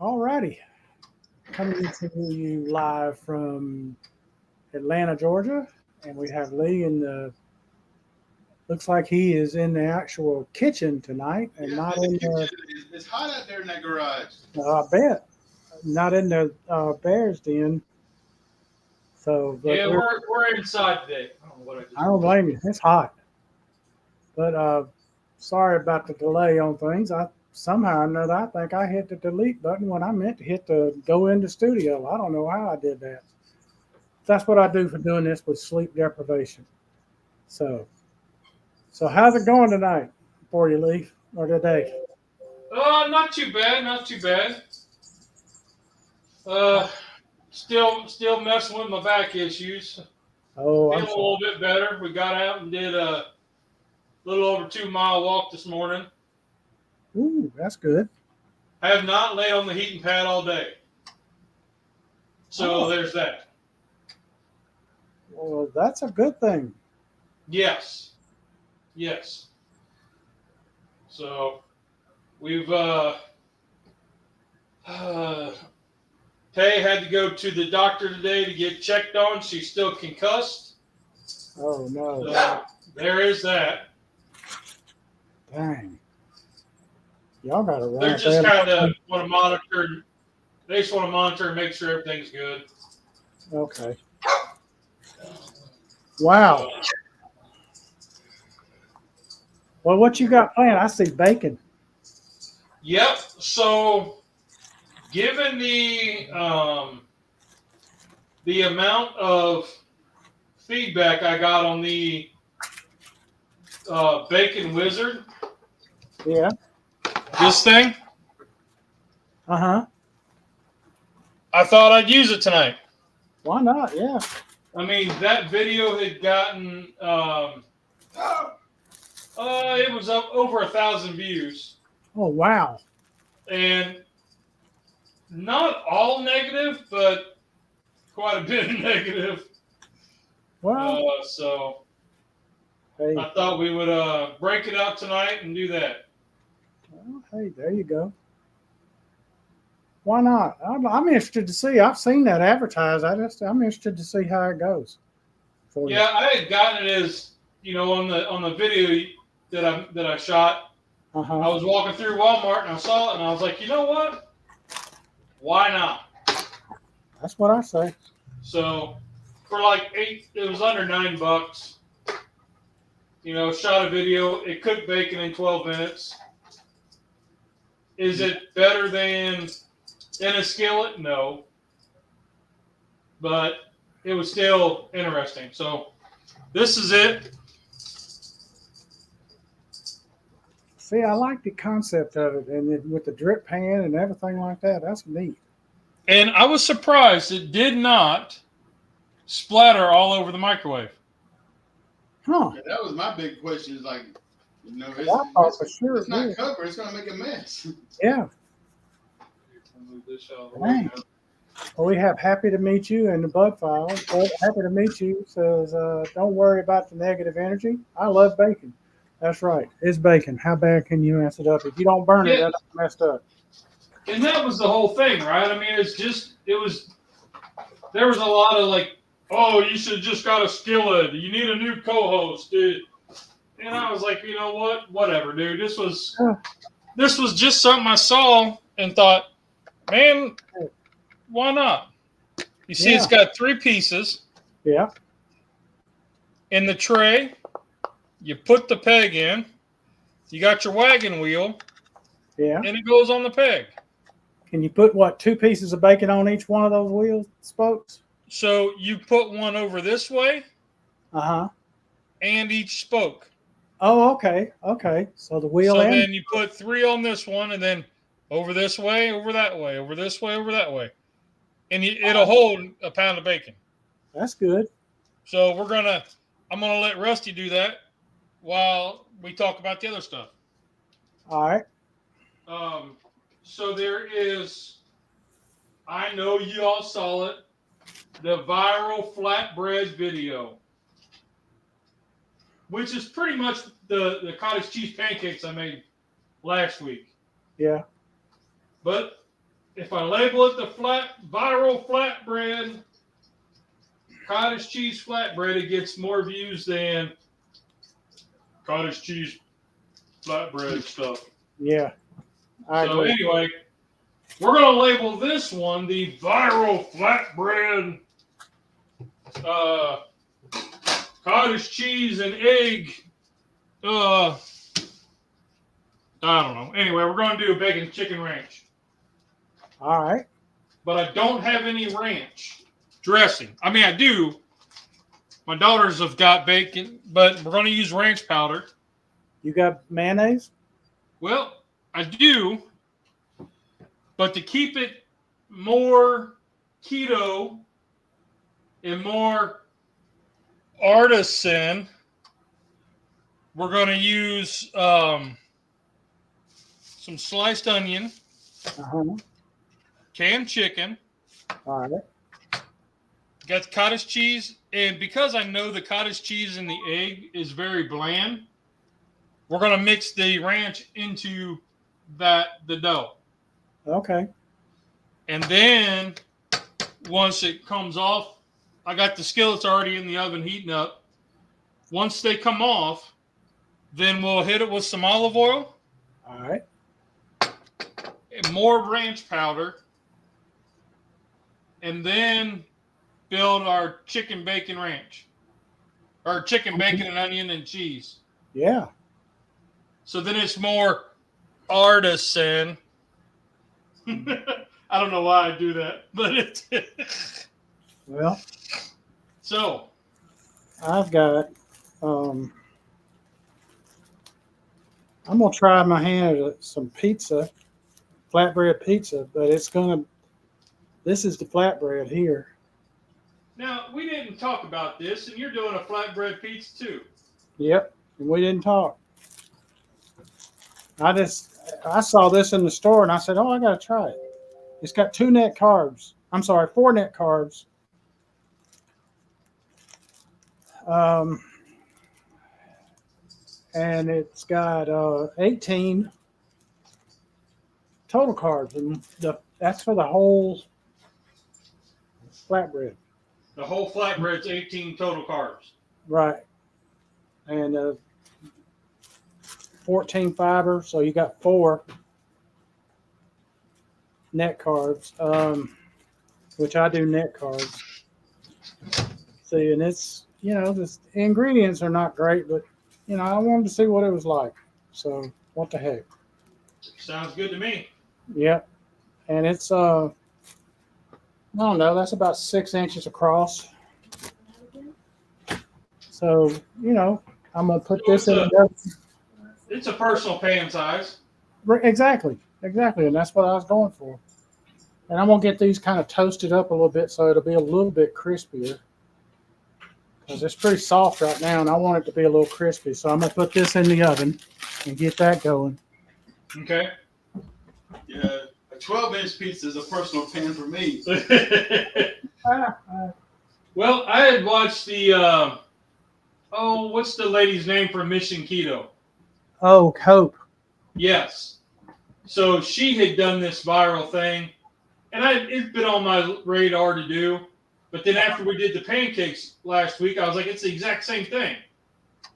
All righty. Coming to you live from Atlanta, Georgia. And we have Lee in the, looks like he is in the actual kitchen tonight and not in the, it's hot out there in that garage. I bet, not in the Bears den. So, yeah, we're inside today. I don't blame you. It's hot. But sorry about the delay on things. Somehow or another, I think I hit the delete button when I meant to hit the go into studio. I don't know how I did that. That's what I do for doing this with sleep deprivation. So how's it going tonight before you leave or today? Not too bad, not too bad. Still messing with my back issues. Oh, feeling a little bit better. We got out and did a little over 2-mile walk this morning. Ooh, that's good. I have not laid on the heating pad all day. So there's that. Well, that's a good thing. Yes. So we've Tay had to go to the doctor today to get checked on. She's still concussed. Oh no. So there is that. Dang. Y'all gotta run. They're just kind of want to monitor. They just want to monitor and make sure everything's good. Okay. Wow. Well, what you got planned? I see bacon. Yep. So, given the amount of feedback I got on the Bacon Wizard, Yeah. this thing, I thought I'd use it tonight. Why not? Yeah. I mean, that video had gotten it was up over 1,000 views. Oh wow. And not all negative, but quite a bit negative. Well, so hey. I thought we would break it out tonight and do that. Well, hey, there you go. Why not? I'm interested to see. I've seen that advertised. I'm interested to see how it goes. Yeah, I had gotten it as on the video that I shot. I was walking through Walmart and I saw it and I was like, you know what? Why not? That's what I say. So for like it was under $9. Shot a video. It cooked bacon in 12 minutes. Is it better than in a skillet? No. But it was still interesting. So this is it. See, I like the concept of it, and with the drip pan and everything like that. That's neat. And I was surprised it did not splatter all over the microwave. Huh. Yeah, that was my big question. Is like, for sure it's not covered. It's going to make a mess. Yeah. Dang. Well, we have happy to meet you in the bud file. Happy to meet you says, don't worry about the negative energy. I love bacon. That's right. It's bacon. How bad can you mess it up? If you don't burn it, that's messed up. And that was the whole thing, right? I mean, there was a lot of like, oh, you should have just got a skillet. You need a new co-host, dude. And I was like, you know what? Whatever, dude. This was just something I saw and thought, man, why not? You see, it's got 3 pieces. Yeah. In the tray, you put the peg in. You got your wagon wheel. Yeah. And it goes on the peg. Can you put 2 pieces of bacon on each one of those wheel spokes? So you put one over this way. And each spoke. Oh, okay. Okay. So the wheel. So then you put 3 on this one, and then over this way, over that way, over this way, over that way, and it'll hold a pound of bacon. That's good. So I'm gonna let Rusty do that while we talk about the other stuff. All right. So there is, I know you all saw it, the viral flatbread video, which is pretty much the cottage cheese pancakes I made last week. Yeah. But if I label it the viral flatbread, cottage cheese flatbread, it gets more views than cottage cheese flatbread stuff. Yeah. I So agree. anyway, we're going to label this one the viral flatbread cottage cheese and egg. I don't know. Anyway, we're going to do a bacon chicken ranch. All right. But I don't have any ranch dressing. I mean, I do. My daughters have got bacon, but we're going to use ranch powder. You got mayonnaise? Well, I do. But to keep it more keto and more artisan, we're going to use some sliced onion, Uh-huh. canned chicken, All right. got the cottage cheese, and because I know the cottage cheese and the egg is very bland, we're going to mix the ranch into the dough. Okay. And then once it comes off, I got the skillets already in the oven heating up. Once they come off, then we'll hit it with some olive oil. All right. And more ranch powder. And then build our chicken bacon ranch. Or chicken bacon and onion and cheese. Yeah. So then it's more artisan. I don't know why I do that, but it's Well, so I've got I'm gonna try my hand at some pizza, flatbread pizza, but this is the flatbread here. now we didn't talk about this, and you're doing a flatbread pizza too. Yep. And we didn't talk. I saw this in the store and I said, oh, I gotta try it. It's got 4 net carbs. And it's got 18 total carbs, and that's for the whole flatbread. The whole flatbread's 18 total carbs. Right. And 14 fiber, so you got 4 net carbs, which I do net carbs. See, and it's, the ingredients are not great, but, I wanted to see what it was like. So, what the heck. Sounds good to me. Yep. And it's, I don't know, that's about 6 inches across. So, I'm going to put this in the oven. It's a personal pan size. Exactly. And that's what I was going for. And I'm going to get these kind of toasted up a little bit so it'll be a little bit crispier. Because it's pretty soft right now, and I want it to be a little crispy. So I'm going to put this in the oven and get that going. Okay. Yeah, a 12-inch pizza is a personal pan for me. Well, I had watched the, what's the lady's name from Mission Keto? Oh, Hope. Yes. So she had done this viral thing, and it's been on my radar to do. But then after we did the pancakes last week, I was like, it's the exact same thing.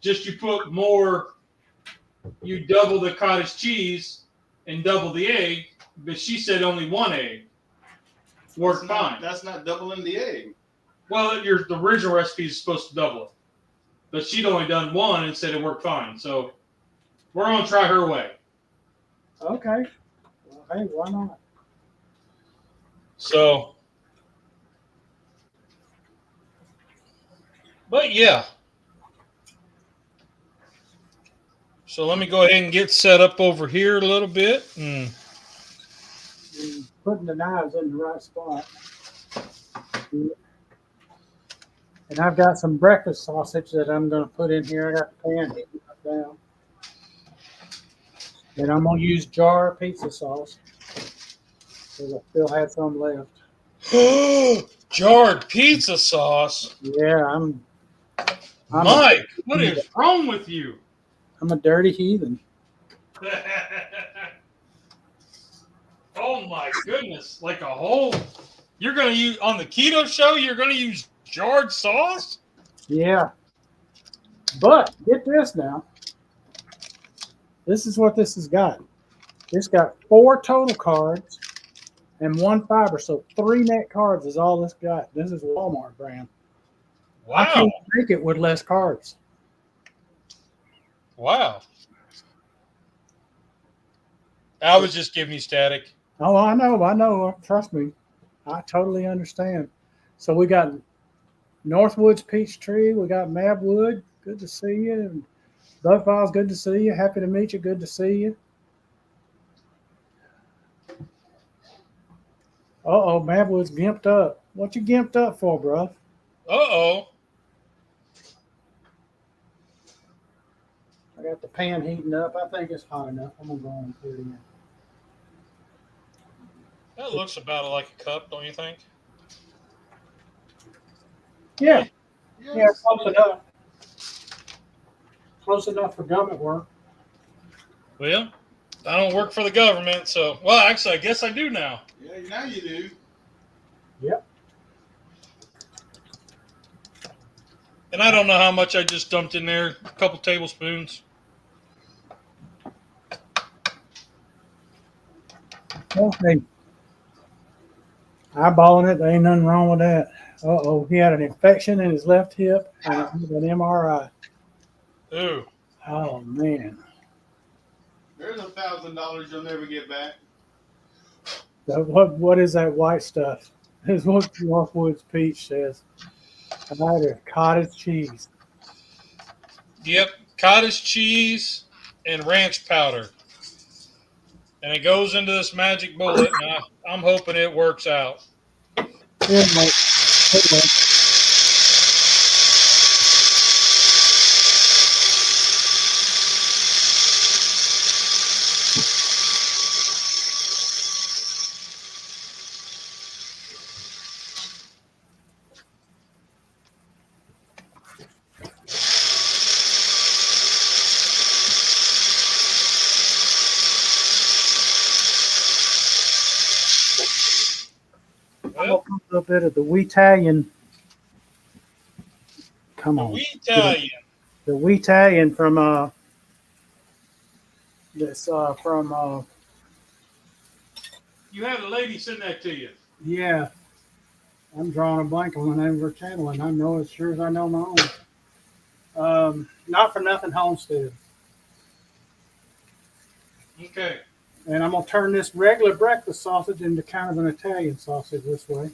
Just you put more, you double the cottage cheese and double the egg, but she said only 1 egg. Worked fine. That's not doubling the egg. Well, the original recipe is supposed to double it. But she'd only done 1 and said it worked fine. So we're going to try her way. Okay. Well, hey, why not? So, but yeah. So let me go ahead and get set up over here a little bit. And putting the knives in the right spot. And I've got some breakfast sausage that I'm going to put in here. I got the pan heating up down. And I'm going to use jar pizza sauce because I still have some left. Jarred pizza sauce. Yeah, I'm Mike, what is wrong with you? I'm a dirty heathen. Oh, Oh my goodness! Like a whole. You're gonna use on the keto show. You're gonna use jarred sauce. Yeah. But get this now. This is what this has got. It's got 4 total cards and 1 fiber. So 3 net cards is all this got. This is Walmart brand. I Wow! can't make it with less cards. Wow! I was just giving you static. Oh, I know. Trust me. I totally understand. So we got Northwoods Peachtree. We got Mabwood. Good to see you. And Bugfiles, good to see you. Happy to meet you. Good to see you. Uh-oh, Mabwood's gimped up. What you gimped up for, bro? Uh-oh. I got the pan heating up. I think it's hot enough. I'm going to go and put it in. That looks about like a cup, don't you think? Yeah, Yes. close enough. Close enough for government work. Well, I don't work for the government, so... Well, actually, I guess I do now. Yeah, now you do. Yep. And I don't know how much I just dumped in there. A couple tablespoons. Okay. Eyeballing it. There ain't nothing wrong with that. Uh-oh. He had an infection in his left hip and an MRI. Ooh. Oh, man. There's $1,000 you'll never get back. So what is that white stuff? It's what Northwoods Peach says. I had a cottage cheese. Yep. Cottage cheese and ranch powder. And it goes into this magic bullet, and I'm hoping it works out. Here, mate. Here, mate. I'm Well, gonna put a little bit of the Wheatalian. Come on, Italian. the Wheatalian from this from You had a lady send that to you. yeah. I'm drawing a blank on the name of her channel, and I know as sure as I know my own. Not for nothing, Homestead. Okay. And I'm gonna turn this regular breakfast sausage into kind of an Italian sausage this way.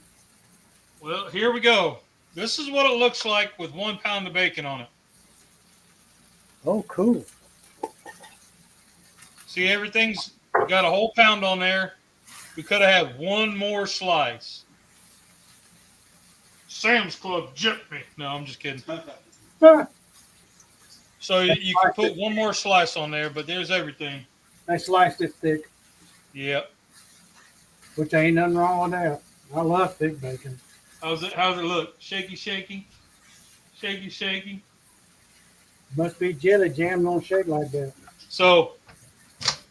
Well, here we go. This is what it looks like with 1 pound of bacon on it. Oh, cool. See, everything's we got a whole pound on there. We could have had 1 more slice. Sam's Club gypped me. No, I'm just kidding. So you can put 1 more slice on there, but there's everything. They sliced it thick, Yep. which ain't nothing wrong with that. I love thick bacon. How's it look? Shaky, shaky? Shaky, shaky? Must be jelly jam don't shake like that. So,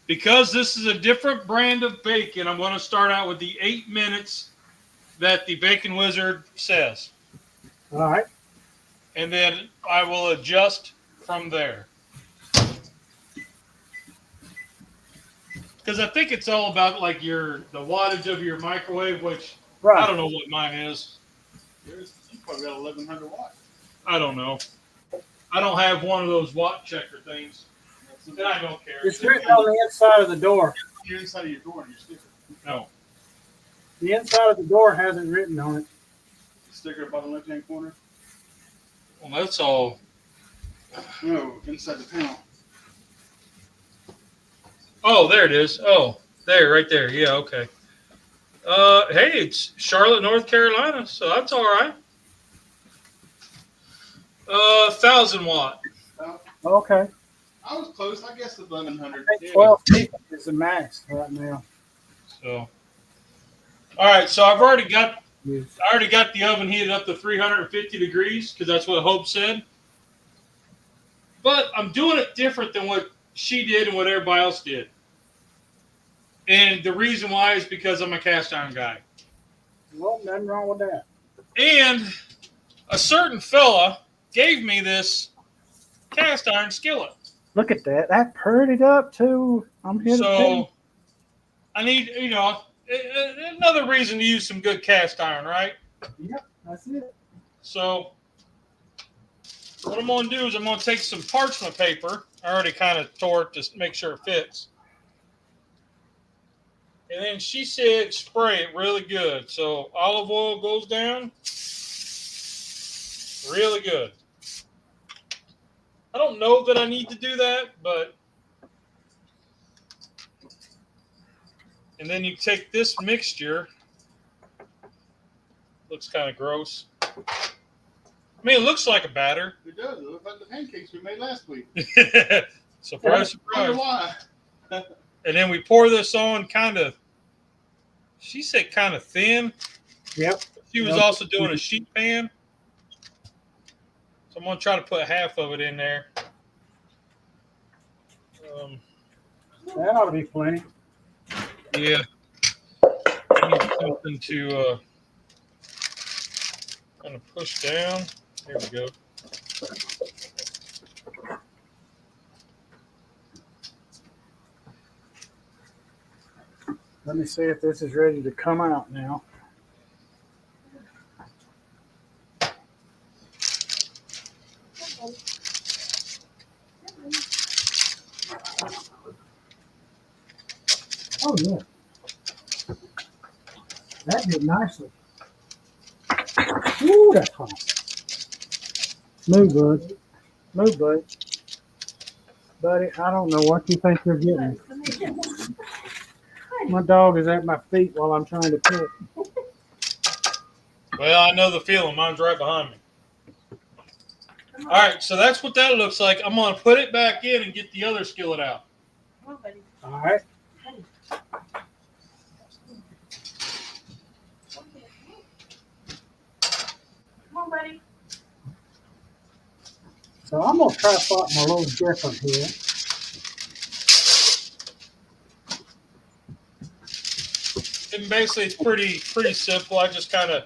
because this is a different brand of bacon, I'm going to start out with the 8 minutes that the Bacon Wizard says. All right. And then I will adjust from there. Because I think it's all about like the wattage of your microwave, which I don't know what mine is. You probably got 1,100 watts. I don't know. I don't have one of those watt checker things. And I don't care. It's written on the inside of the door. You're inside of your door and your sticker. No. The inside of the door has it written on it. The sticker up on the left-hand corner. Well, that's all. No, inside the panel. Oh, there it is. Oh, there, right there. Yeah, okay. Hey, it's Charlotte, North Carolina, so that's all right. 1,000 watt. Okay. I was close. I guess 1,100. I think 12 feet is the max right now. So, all right. So I already got Yes. the oven heated up to 350 degrees because that's what Hope said. But I'm doing it different than what she did and what everybody else did. And the reason why is because I'm a cast iron guy. Well, nothing wrong with that. And a certain fella gave me this cast iron skillet. Look at that. That purdied up too. I'm here to tell you. So I need, another reason to use some good cast iron, right? Yep, that's it. So what I'm going to do is I'm going to take some parchment paper. I already kind of tore it to make sure it fits. And then she said spray it really good. So olive oil goes down really good. I don't know that I need to do that, but... And then you take this mixture. Looks kind of gross. I mean, it looks like a batter. It does. It looks like the pancakes we made last week. Surprise, I wonder surprise. why. And then we pour this on kind of, she said kind of thin. Yep. She was also doing a sheet pan. So I'm going to try to put half of it in there. That ought to be plenty. Yeah. I need something to kind of push down. There we go. Let me see if this is ready to come out now. Oh, yeah. That did nicely. Ooh, that's hot. Move, bud. Move, bud. Buddy, I don't know what you think you're getting. My dog is at my feet while I'm trying to cook. Well, I know the feeling. Mine's right behind me. All right, so that's what that looks like. I'm going to put it back in and get the other skillet out. All right. Come on, buddy. So I'm going to try something a little different here. And basically, it's pretty simple. I just kind of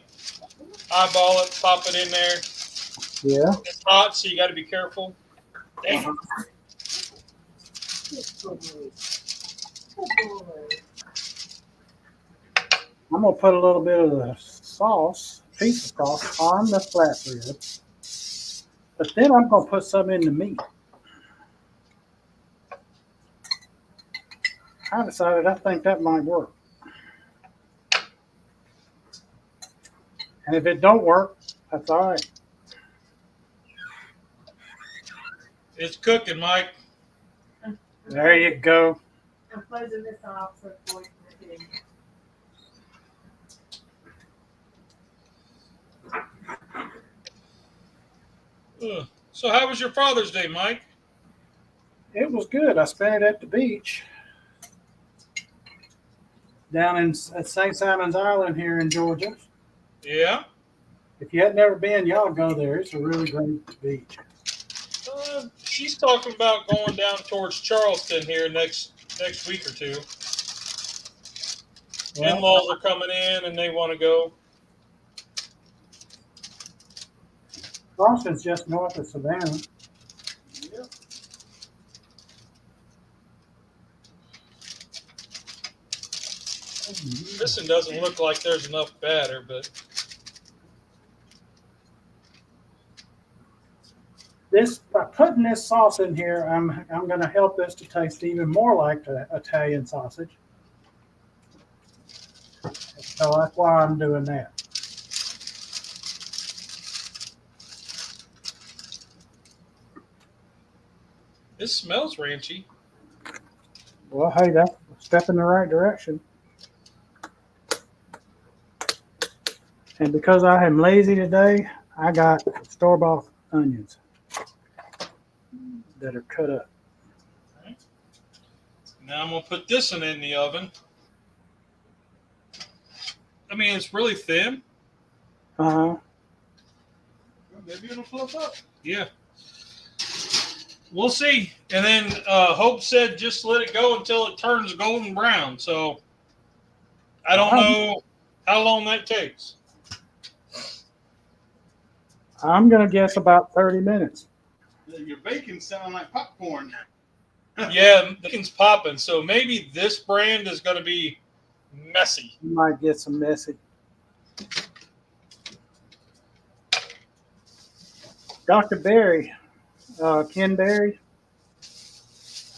eyeball it, pop it in there. Yeah. It's hot, so you got to be careful. Damn. I'm going to put a little bit of the sauce, piece of sauce, on the flatbread. But then I'm going to put some in the meat. I decided I think that might work. And if it don't work, that's all right. It's cooking, Mike. There you go. I'm closing this off so for you. So how was your Father's Day, Mike? It was good. I spent it at the beach down at St. Simon's Island here in Georgia. Yeah? If you had never been, y'all go there. It's a really great beach. She's talking about going down towards Charleston here next week or two. Well, In-laws are coming in and they want to go. Charleston's just north of Savannah. Yep. This one doesn't look like there's enough batter, but This by putting this sauce in here, I'm going to help this to taste even more like the Italian sausage. So that's why I'm doing that. this smells ranchy. Well, hey, that's a step in the right direction. And because I am lazy today, I got store-bought onions that are cut up. Okay. Now I'm going to put this one in the oven. I mean, it's really thin. Uh-huh. Maybe it'll fluff up. Yeah. we'll see. And then Hope said just let it go until it turns golden brown. So I don't know how long that takes. I'm going to guess about 30 minutes. Your bacon sound like popcorn. Yeah, the bacon's popping. So maybe this brand is going to be messy. You might get some messy. Dr. Berry, Ken Berry,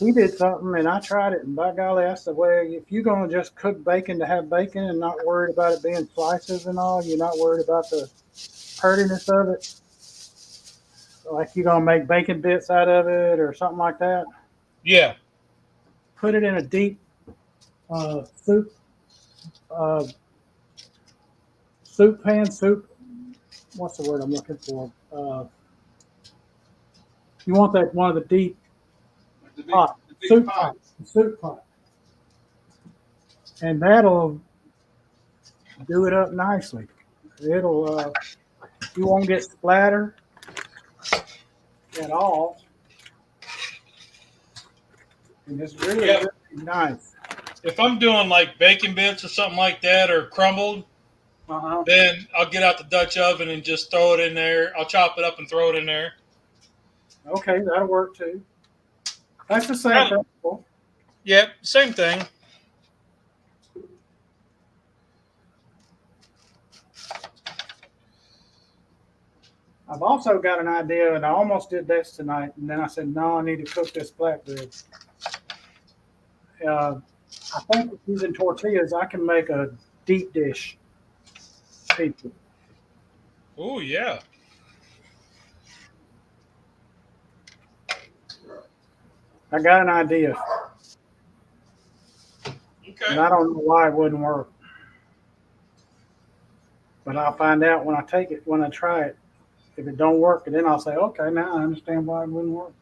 he did something and I tried it, and by golly, that's the way. If you're going to just cook bacon to have bacon and not worried about it being slices and all, you're not worried about the hurtiness of it, like you're going to make bacon bits out of it or something like that. Yeah. Put it in a deep soup pan. What's the word I'm looking for? You want that one of the deep pot, soup pot, and that'll do it up nicely. It'll you won't get splatter at all, and it's really, really nice. If I'm doing like bacon bits or something like that, or crumbled, then I'll get out the Dutch oven and just throw it in there. I'll chop it up and throw it in there. Okay, that'll work too. That's the same principle. Yep, same thing. I've also got an idea, and I almost did this tonight, and then I said, no, I need to cook this flatbread. I think with using tortillas, I can make a deep dish pizza. Oh, yeah. I got an idea, Okay. and I don't know why it wouldn't work. But I'll find out when I try it. If it don't work, and then I'll say, okay, now I understand why it wouldn't work.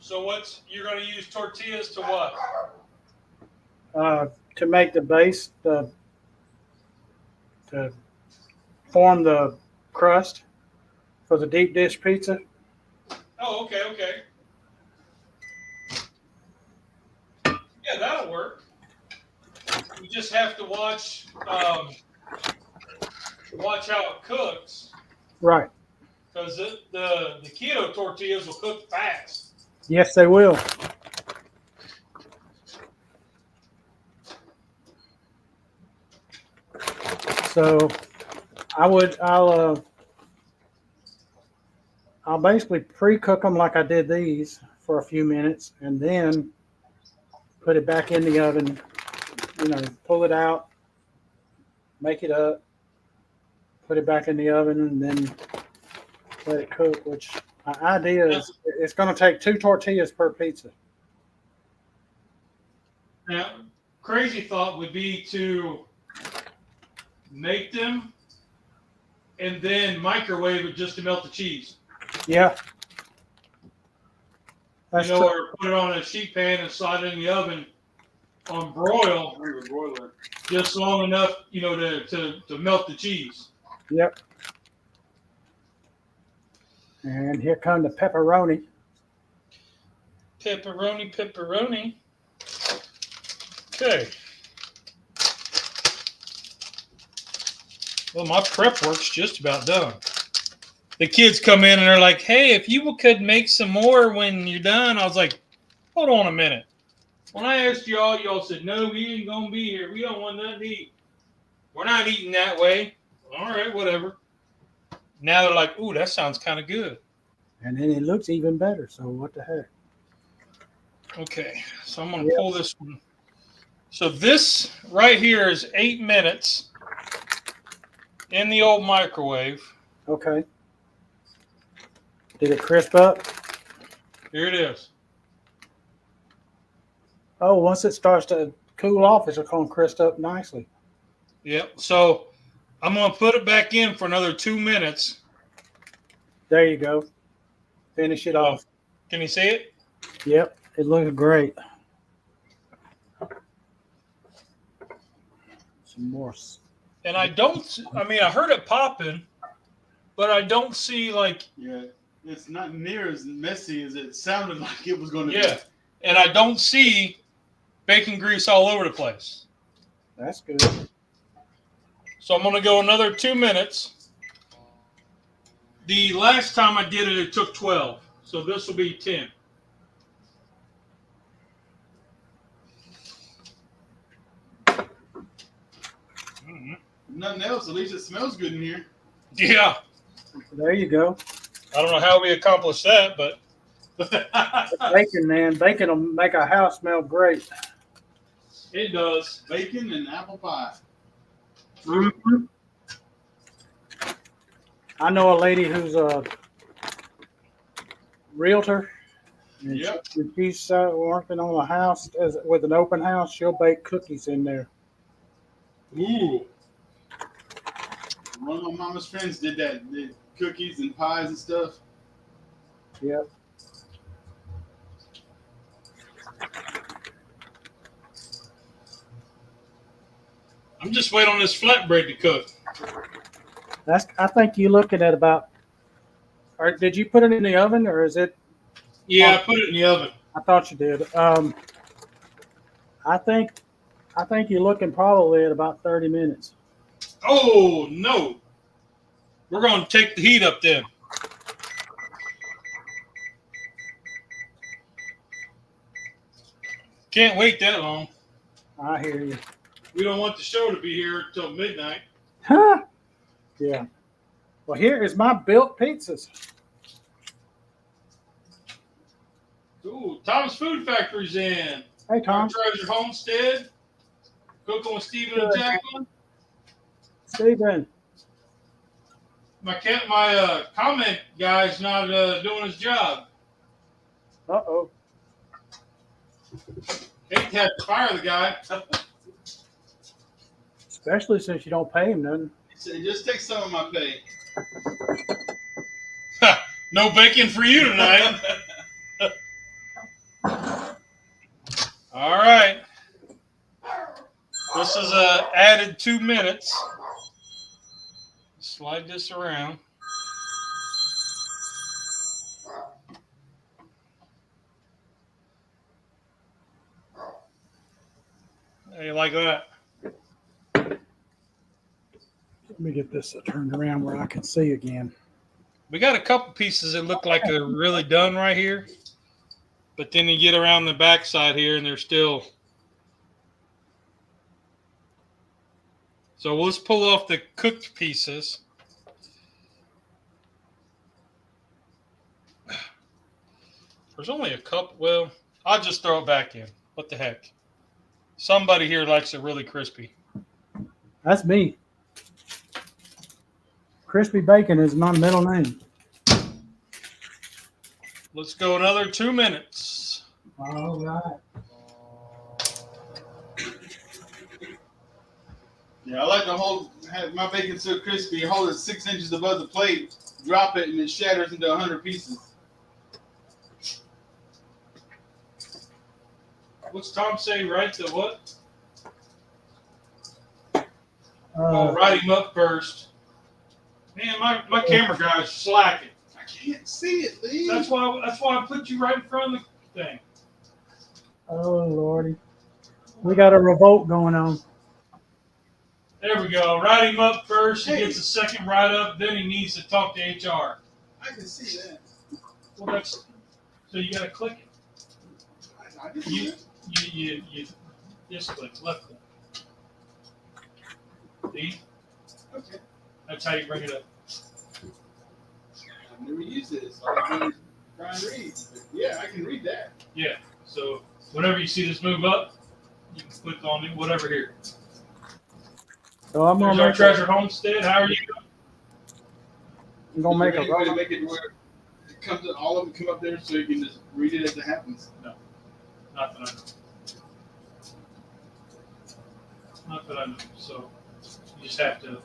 So you're going to use tortillas to what? To make the base, to form the crust for the deep dish pizza. Oh, okay. Yeah, that'll work. You just have to watch how it cooks. Right. Because the keto tortillas will cook fast. Yes, they will. So I'll basically pre-cook them like I did these for a few minutes, and then put it back in the oven. Pull it out, make it up, put it back in the oven, and then let it cook. Which my idea is, it's going to take 2 tortillas per pizza. Now, crazy thought would be to make them and then microwave it just to melt the cheese. Yeah. That's true. Or put it on a sheet pan and slide it in the oven on broil just long enough, to melt the cheese. Yep. And here come the pepperoni. Pepperoni. Okay. Well, my prep work's just about done. The kids come in and they're like, hey, if you could make some more when you're done. I was like, hold on a minute. When I asked y'all said, no, we ain't going to be here. We don't want nothing to eat. We're not eating that way. All right, whatever. Now they're like, ooh, that sounds kind of good. And then it looks even better, so what the heck. Okay, so I'm going to pull this one. So this right here is 8 minutes in the old microwave. Okay. Did it crisp up? Here it is. Oh, once it starts to cool off, it's going to crisp up nicely. Yep. So I'm going to put it back in for another 2 minutes. There you go. Finish it off. Can you see it? Yep. It looks great. Some more. And I heard it popping, but I don't see It's not near as messy as it sounded like it was going to be. Yeah, and I don't see bacon grease all over the place. That's good. So I'm going to go another 2 minutes. The last time I did it, it took 12. So this will be 10. Nothing else. At least it smells good in here. Yeah. There you go. I don't know how we accomplished that, but Bacon, man. Bacon will make a house smell great. it does. Bacon and apple pie. Mm-hmm. I know a lady who's a realtor. And Yep. if she's working on a house with an open house, she'll bake cookies in there. Ooh. One of my mama's friends did that. Did cookies and pies and stuff. Yep. I'm just waiting on this flatbread to cook. I think you're looking at about. Or did you put it in the oven, or is it? Yeah, I put it in the oven. I thought you did. I think you're looking probably at about 30 minutes. Oh, no. We're going to take the heat up then. Can't wait that long. I hear you. We don't want the show to be here until midnight. Huh? Yeah. Well, here is my built pizzas. Ooh, Tom's Food Factory's in. Hey, Tom. Treasure Homestead. Cooking with Stephen and Jacqueline. Stephen. My comment guy's not doing his job. Uh-oh. Hate to have to fire the guy. Especially since you don't pay him nothing. He said, just take some of my pay. No bacon for you tonight. All right. This is added 2 minutes. Slide this around. How you like that? Let me get this turned around where I can see again. We got a couple pieces that look like they're really done right here. But then you get around the backside here and they're still. So let's pull off the cooked pieces. There's only a couple. Well, I'll just throw it back in. What the heck? Somebody here likes it really crispy. That's me. Crispy Bacon is my middle name. Let's go another 2 minutes. All right. Yeah, I like to have my bacon so crispy, hold it 6 inches above the plate, drop it, and it shatters into 100 pieces. What's Tom say? Right to what? Write him up first. Man, my camera guy's slacking. I can't see it, Lee. That's why I put you right in front of the thing. Oh, Lordy. We got a revolt going on. There we go. Write him up first. He gets a second write up. Then he needs to talk to HR. I can see that. Well, that's so you got to click it. I can see it. You just click left click. See? Okay. That's how you bring it up. I've never used it, so I can try and read. But yeah, I can read that. Yeah. So whenever you see this move up, you can click on it. Whatever here. So I'm There's gonna our make treasure homestead. How are you? I'm gonna make Is there any way to a make it where it comes, all of it come up there, so you can just read it as it happens. Not that I know. Not that I know. So you just have to.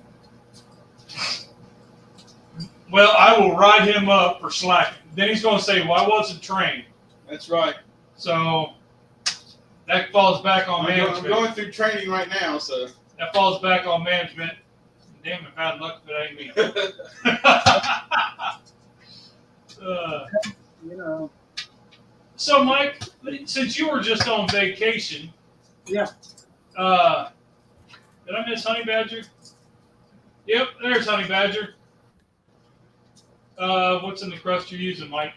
Well, I will write him up for slacking. Then he's going to say, "Well, I wasn't trained." That's right. So that falls back on I'm management. going through training right now, so. That falls back on management. Damn it, bad luck if it ain't me. You know. So, Mike, since you were just on vacation, Yeah. did I miss Honey Badger? Yep, there's Honey Badger. What's in the crust you're using, Mike?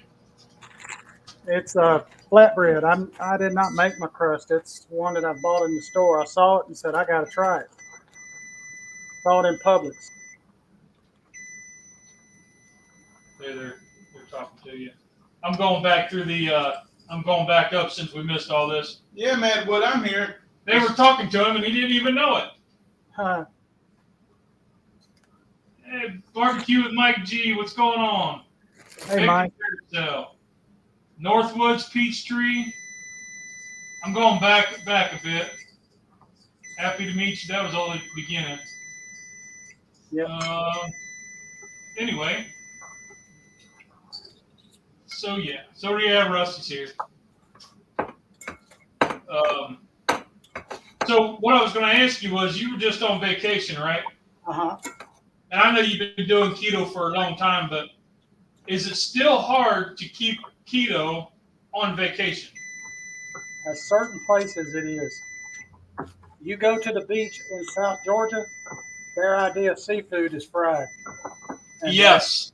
It's flatbread. I did not make my crust. It's one that I bought in the store. I saw it and said I got to try it. Saw it in Publix. They're talking to you. I'm going back through the. I'm going back up since we missed all this. Yeah, man. What I'm here. They were talking to him and he didn't even know it. Huh. Hey, barbecue with Mike G. What's going on? Hey, Mike. Northwoods Peachtree. I'm going back a bit. Happy to meet you. That was only the beginning. Yep. Anyway. So yeah. So yeah, Rusty's here. So what I was going to ask you was, you were just on vacation, right? Uh-huh. And I know you've been doing keto for a long time, but is it still hard to keep keto on vacation? At certain places it is. You go to the beach in South Georgia, their idea of seafood is fried. And Yes.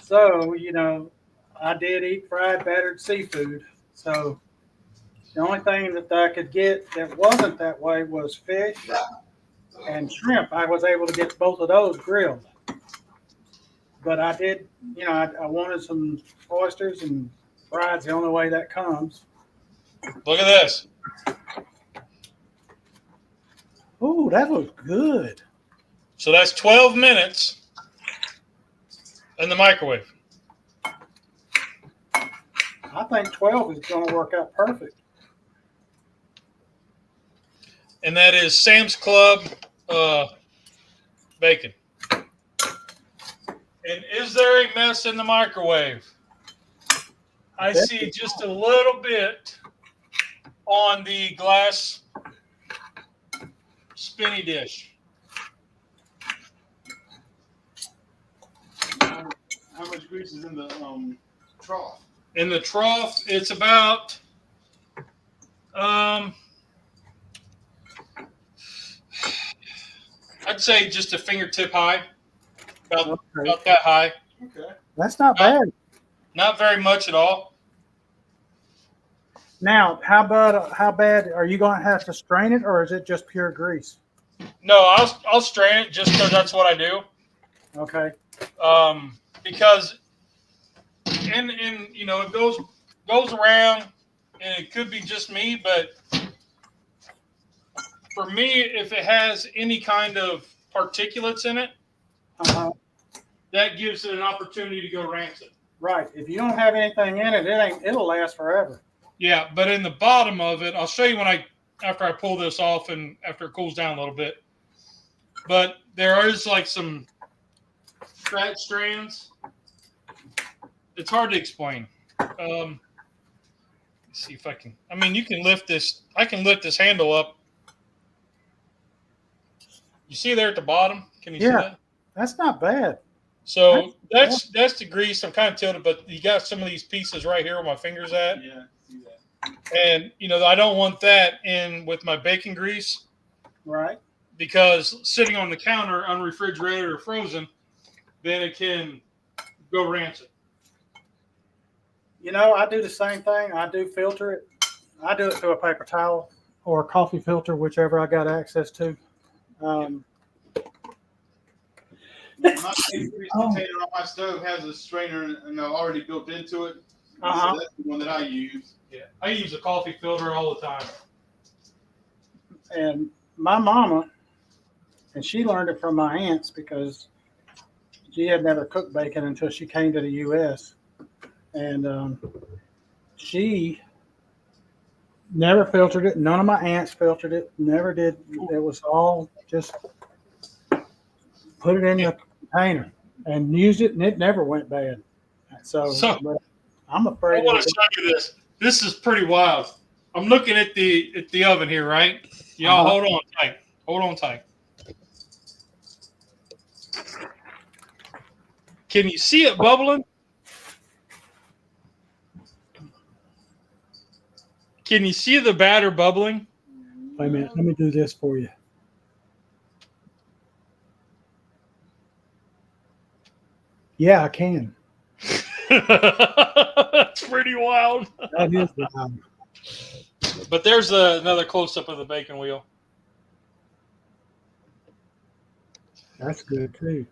So, you know, I did eat fried battered seafood. So the only thing that I could get that wasn't that way was fish and shrimp. I was able to get both of those grilled. But I did, you know, I wanted some oysters, and fried's the only way that comes. Look at this. Ooh, that looks good. So that's 12 minutes in the microwave. I think 12 is going to work out perfect. And that is Sam's Club bacon. And is there a mess in the microwave? I see just a little bit on the glass spinny dish. How much grease is in the trough? In the trough, it's about I'd say just a fingertip high, about that high. Okay. That's not bad. Not very much at all. Now, how bad are you going to have to strain it, or is it just pure grease? No, I'll strain it just because that's what I do. Okay. Because and you know, it goes around, and it could be just me, but for me, if it has any kind of particulates in it, that gives it an opportunity to go rancid. Right. If you don't have anything in it, it'll last forever. Yeah, but in the bottom of it, I'll show you after I pull this off and after it cools down a little bit. But there is like some fat strands. It's hard to explain. Let's see if I can. I mean, you can lift this. I can lift this handle up. You see there at the bottom? Can you see that? That's not bad. So that's the grease. I'm kind of tilted, but you got some of these pieces right here where my finger's at. Yeah, I see that. And, you know, I don't want that in with my bacon grease. Right. Because sitting on the counter, unrefrigerated or frozen, then it can go rancid. You know, I do the same thing. I do filter it. I do it through a paper towel or a coffee filter, whichever I got access to. My bacon grease container on my stove has a strainer already built into it. So that's the one that I use. Yeah, I use a coffee filter all the time. And my mama, and she learned it from my aunts because she had never cooked bacon until she came to the U.S. And she never filtered it. None of my aunts filtered it. Never did. It was all just put it in the container and used it, and it never went bad. So but I'm afraid. I want to show you this. This is pretty wild. I'm looking at the oven here, right? Y'all hold on tight. Hold on tight. Can you see it bubbling? Can you see the batter bubbling? Wait a minute. Let me do this for you. Yeah, I can. That's pretty wild. That is wild. But there's another close-up of the bacon wheel. That's good too.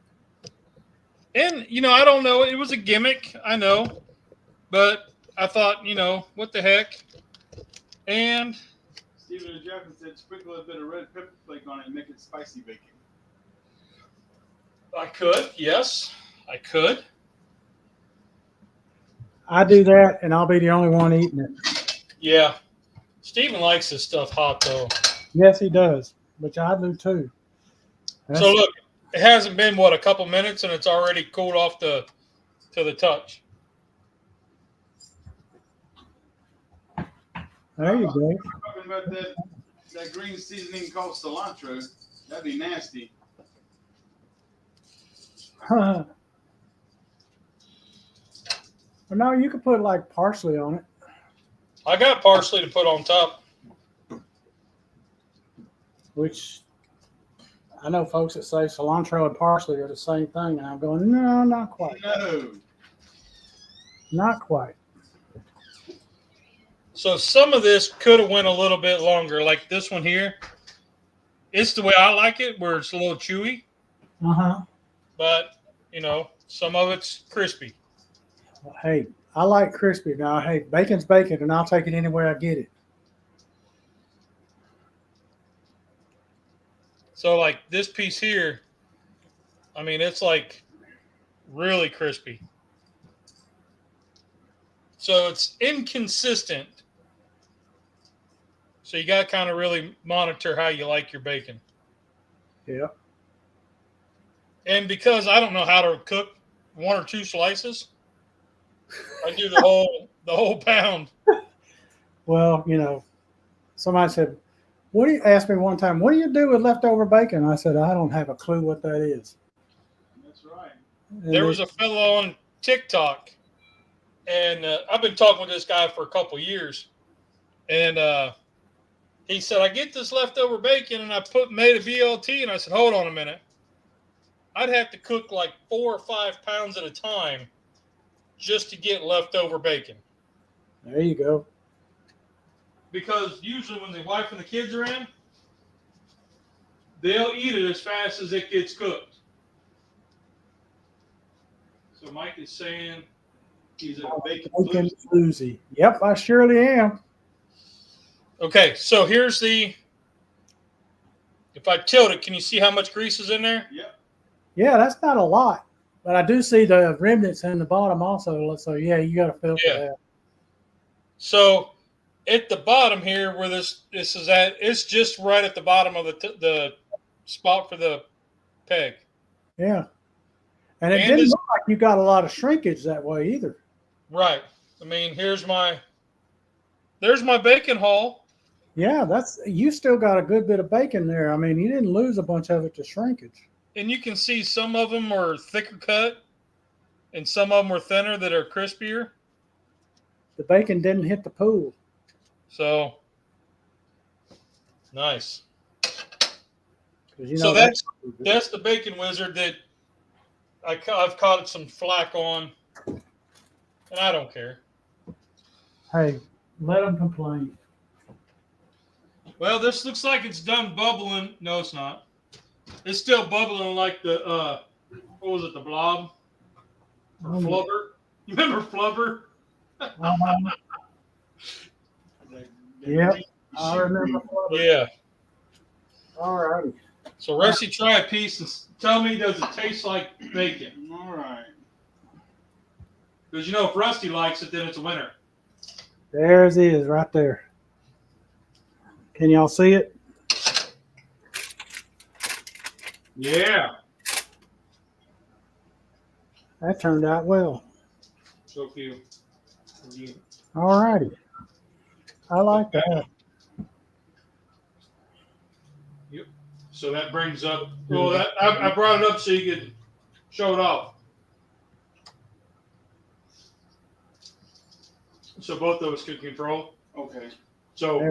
And, I don't know. It was a gimmick, I know. But I thought, what the heck? And Stephen and Jeff said sprinkle a bit of red pepper flake on it and make it spicy bacon. I could, yes. I could. I do that, and I'll be the only one eating it. Yeah. Steven likes this stuff hot, though. Yes, he does, which I do too. So, look, it hasn't been, a couple minutes, and it's already cooled off to the touch. There you go. Talking about that green seasoning called cilantro. That'd be nasty. Well, no, you could put like parsley on it. I got parsley to put on top. Which I know folks that say cilantro and parsley are the same thing, and I'm going, no, not quite. No. Not quite. So some of this could have went a little bit longer, like this one here. It's the way I like it, where it's a little chewy. Uh-huh. But, some of it's crispy. Well, hey, I like crispy. Now, hey, bacon's bacon, and I'll take it anywhere I get it. So, like this piece here, it's like really crispy. So it's inconsistent. So you got to kind of really monitor how you like your bacon. Yeah. And because I don't know how to cook one or two slices, I do the whole pound. Well, somebody said, asked me one time, what do you do with leftover bacon? I said, I don't have a clue what that is. That's right. And There was a fellow on TikTok, and I've been talking with this guy for a couple years, and he said, I get this leftover bacon, and I made a BLT, and I said, hold on a minute. I'd have to cook like 4 or 5 pounds at a time just to get leftover bacon. There you go. Because usually when the wife and the kids are in, they'll eat it as fast as it gets cooked. So Mike is saying he's a bacon floozy. Yep, I surely am. Okay, so here's if I tilt it, can you see how much grease is in there? Yep. Yeah, that's not a lot. But I do see the remnants in the bottom also. So, yeah, you got to filter that. So at the bottom here where this is at, it's just right at the bottom of the spot for the peg. Yeah. And it didn't look like you got a lot of shrinkage that way either. Right. There's my bacon haul. Yeah, you still got a good bit of bacon there. You didn't lose a bunch of it to shrinkage. And you can see some of them are thicker cut and some of them are thinner that are crispier. The bacon didn't hit the pool. So, nice. So that's the bacon wizard that I've caught some flack on, and I don't care. Hey, let them complain. Well, this looks like it's done bubbling. No, it's not. It's still bubbling like the, what was it, the blob? Or Flubber? You remember Flubber? Yep, I remember. Yeah. All righty. So, Rusty, try a piece and tell me, does it taste like bacon? All right. Because, if Rusty likes it, then it's a winner. There it is, right there. Can y'all see it? Yeah. That turned out well. So few. All righty. I like that. Yep. So that brings up, I brought it up so you could show it off. so both of us can control. Okay. So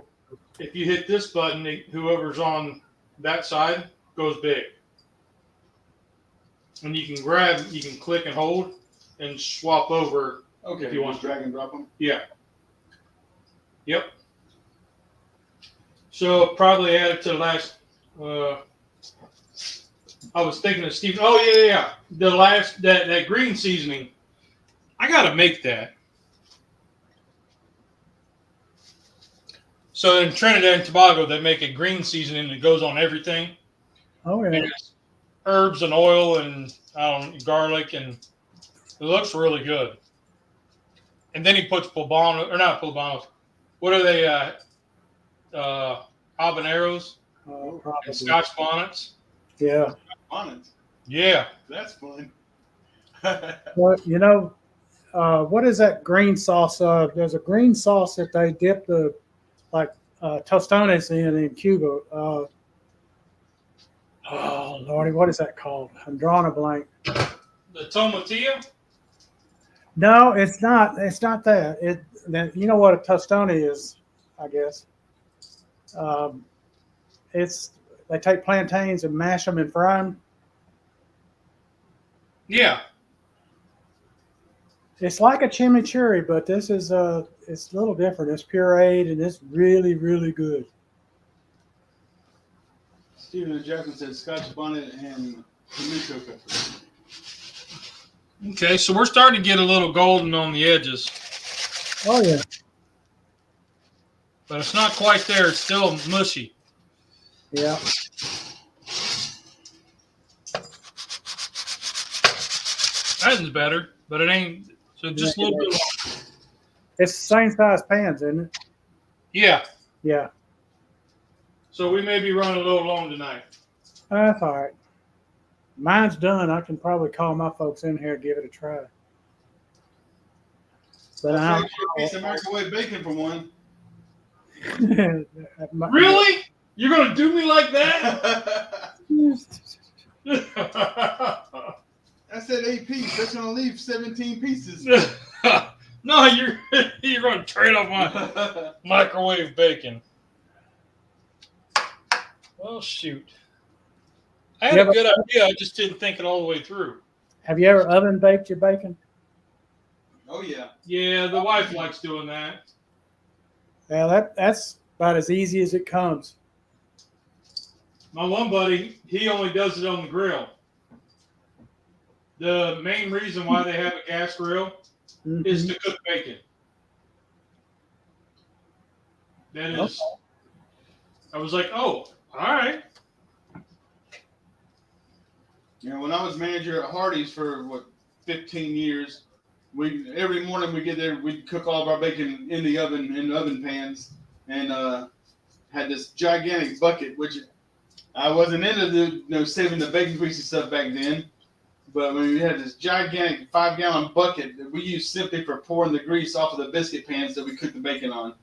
if you hit this button, whoever's on that side goes big. And you can click and hold and swap over. Okay. If you want drag and drop them. Yeah. Yep. So probably add it to the last. I was thinking of Steve. Oh yeah. The last that green seasoning. I gotta make that. So in Trinidad and Tobago, they make a green seasoning that goes on everything. Oh yeah. And it's herbs and oil and garlic, and it looks really good. And then he puts poblano, or not poblanos. What are they? Habaneros and Scotch bonnets. Yeah. Bonnets. Yeah. That's fun. Well, you know, what is that green sauce? There's a green sauce that they dip the tostones in Cuba. Oh Lordy, what is that called? I'm drawing a blank. The tomatilla. No, it's not. It's not that. You know what a tostone is, I guess. They take plantains and mash them and fry them. Yeah. It's like a chimichurri, but this is it's a little different. It's pureed and it's really, really good. Stephen and Jacqueline said Scotch bonnet and tomato pepper. Okay, so we're starting to get a little golden on the edges, Oh yeah. but it's not quite there. It's still mushy. Yeah. That is better, but it ain't. So just a little bit. It's the same size pans, isn't it? Yeah. Yeah. So we may be running a little long tonight. That's all right. Mine's done. I can probably call my folks in here and give it a try. But I'll trade you a piece of microwave bacon for one. Really? You're gonna do me like that? I said 8 pieces. That's gonna leave 17 pieces. No, you're gonna trade off my microwave bacon. Well, shoot. I had a good idea. I just didn't think it all the way through. Have you ever oven baked your bacon? Oh yeah. Yeah, the wife likes doing that. Yeah, that's about as easy as it comes. My one buddy, he only does it on the grill. The main reason why they have a gas grill is to cook bacon. That is. Okay. I was like, oh, all right. Yeah, when I was manager at Hardee's for 15 years, every morning we get there, we'd cook all of our bacon in the oven pans, and had this gigantic bucket, which I wasn't into saving the bacon greasy stuff back then. But when we had this gigantic 5-gallon bucket that we used simply for pouring the grease off of the biscuit pans that we cooked the bacon on.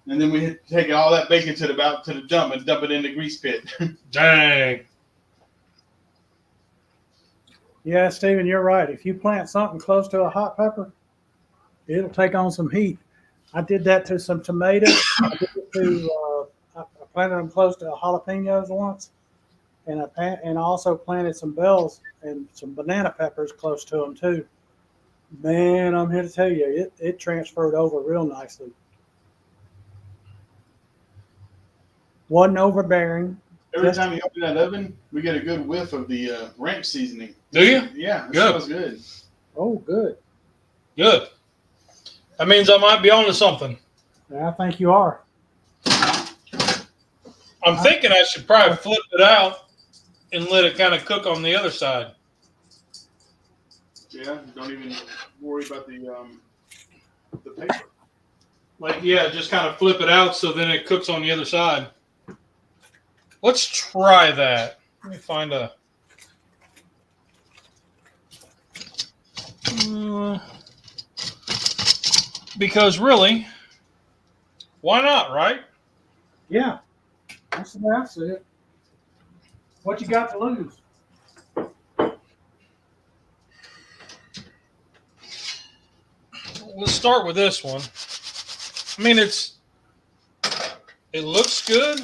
And then we take all that bacon to the dump and dump it in the grease pit. Dang. Yeah, Stephen, you're right. If you plant something close to a hot pepper, it'll take on some heat. I did that to some tomatoes. I planted them close to jalapenos once, and I also planted some bells and some banana peppers close to them too. Man, I'm here to tell you, it transferred over real nicely. Wasn't overbearing. Every time you open that oven, we get a good whiff of the ranch seasoning. Do you? Yeah, it smells good. Oh, good. Good. That means I might be onto something. I think you are. I'm thinking I should probably flip it out and let it kind of cook on the other side. Yeah, don't even worry about the paper. Like, yeah, just kind of flip it out so then it cooks on the other side. Let's try that. Let me find a... because really, why not, right? Yeah. That's the way I see it. What you got to lose? let's start with this one. I mean, it looks good.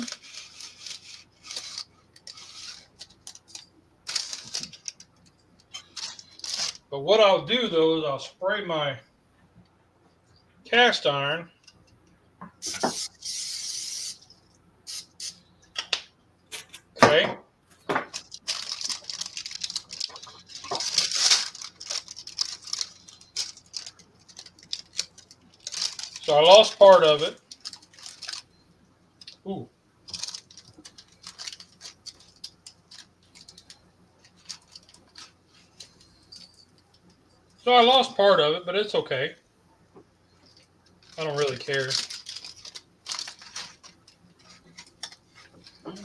But what I'll do, though, is I'll spray my cast iron. Okay. So I lost part of it. Ooh. So I lost part of it, but it's okay. I don't really care.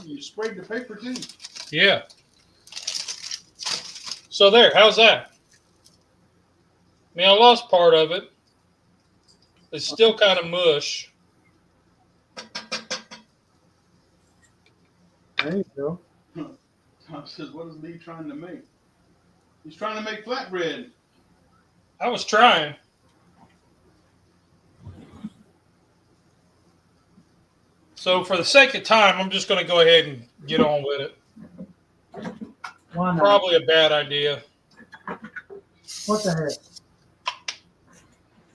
You sprayed the paper too. Yeah. So there, how's that? I mean, I lost part of it. It's still kind of mush. There you go. Tom says, what is Lee trying to make? He's trying to make flatbread. I was trying. So for the sake of time, I'm just going to go ahead and get on with it. Why not? Probably a bad idea. What the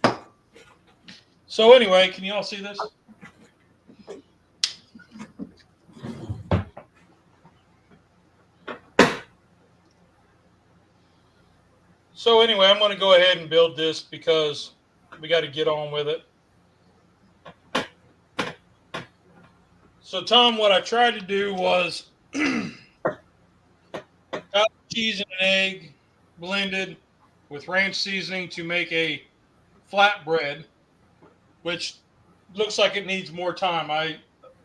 heck? So anyway, can you all see this? So anyway, I'm going to go ahead and build this because we got to get on with it. So Tom, what I tried to do was cottage cheese and an egg blended with ranch seasoning to make a flatbread, which looks like it needs more time. I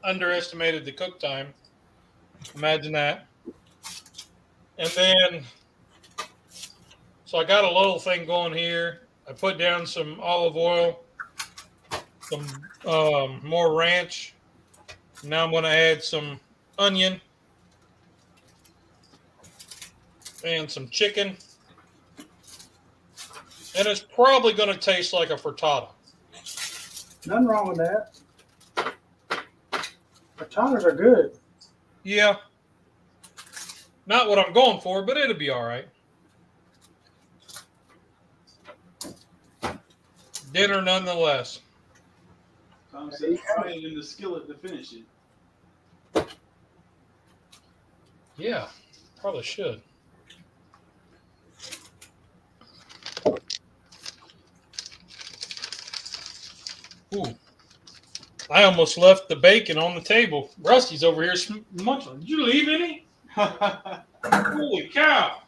underestimated the cook time. Imagine that. And then, so I got a little thing going here. I put down some olive oil, some more ranch. Now I'm going to add some onion and some chicken. And it's probably going to taste like a frittata. Nothing wrong with that. Frittatas are good. Yeah. Not what I'm going for, but it'll be all right. Dinner nonetheless. Tom says, fry it in the skillet to finish it. Yeah, probably should. Ooh. I almost left the bacon on the table. Rusty's over here munching. Did you leave any? Holy cow.